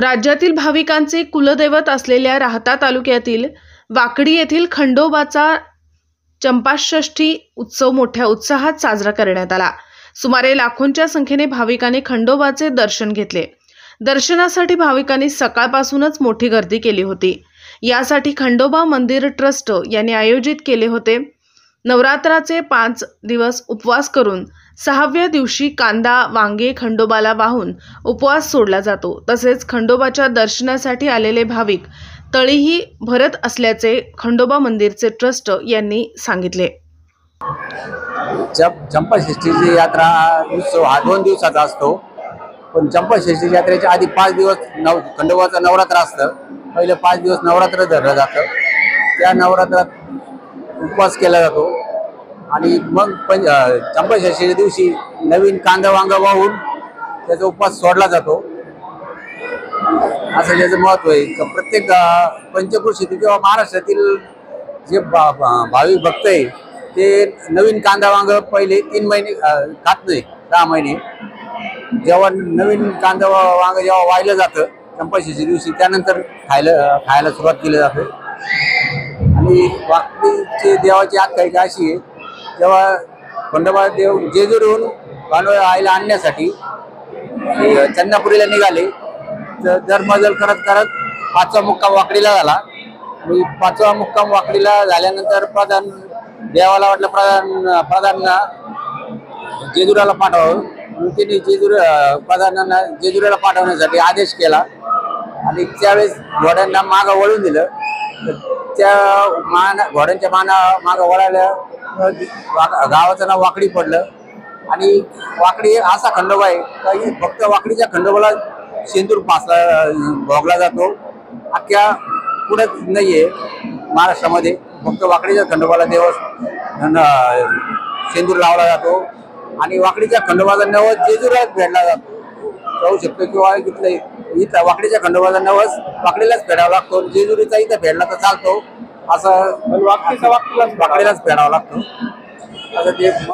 राज्यातील भाविकांचे कुलदैवत असलेल्या राहता तालुक्यातील वाकडी येथील खंडोबाचा चंपाषष्ठी उत्सव मोठ्या उत्साहात साजरा करण्यात आला। सुमारे लाखोंच्या संख्येने भाविकांनी खंडोबाचे दर्शन घेतले। दर्शनासाठी भाविकांनी सकाळपासूनच मोठी गर्दी केली होती। यासाठी खंडोबा मंदिर ट्रस्ट यांनी आयोजित केले होते। नवरात्राचे 5 दिवस उपवास करून 6व्या दिवशी कांदा वांगे खंडोबाला वाहून उपवास सोडला जातो। तसेच खंडोबाच्या दर्शनासाठी आलेले भाविक तळीही भरत असल्याचे खंडोबा मंदिरचे ट्रस्ट यांनी सांगितले। चंपाषष्ठीची यात्रा उत्सव हा 2 दिवसाचा असतो, पण चंपाषष्ठी यात्रेच्या आधी 5 दिवस खंडोबाचं नवरात्र असतं। पहिले 5 दिवस नवरात्र धरलं जातं। त्या नवरात्रात उपवास केला जातो आणि मग चंपाषष्ठीच्या दिवशी नवीन कांदा वांगा वाहून त्याचा उपवास सोडला जातो। असं त्याचं महत्त्व आहे। प्रत्येक पंचक्रोशीतील किंवा महाराष्ट्रातील जे भाविक भक्त आहे ते नवीन कांदा वांग पहिले 3 महिने खात नाही, 6 महिने। जेव्हा नवीन कांदा वांग जेव्हा वाहिलं जातं चंपाषष्ठीच्या दिवशी, त्यानंतर खायला सुरुवात केली जाते। आणि वाकडीची देवाची आख्यायिका अशी आहे, जेव्हा खंडोबा देव जेजुरीहून भांडवळ आईला आणण्यासाठी चंदापुरीला निघाले, तर दरबदल करत करत 5वा मुक्काम वाकडीला झाला। आणि 5वा मुक्काम वाकडीला झाल्यानंतर देवाला वाटलं प्रधानांना जेजुरीला पाठवावं, म्हणून त्यांनी प्रधानांना जेजुरीला पाठवण्यासाठी आदेश केला। आणि त्यावेळेस घोड्यांना मागं वळून दिलं, त्या घोड्यांच्या मागं वळाल्या गावाचं नाव वाकडी पडलं। आणि वाकडी असा खंडोबा आहे की फक्त वाकडीच्या खंडोबाला शेंदूर भोगला जातो, अख्ख्या पुढे नाहीये महाराष्ट्रामध्ये। फक्त वाकडीच्या खंडोबाला शेंदूर लावला जातो आणि वाकडीच्या खंडोबाचा नवस जेजुरीला फेडला जाऊ शकतो, किंवा इथं वाकडीच्या खंडोबाचा नवस वाकडीलाच फेडावा लागतो। जेजुरीचा इथं फेडला तर चालतो, असं वाकडीलाच फेडावा लागतो असं ते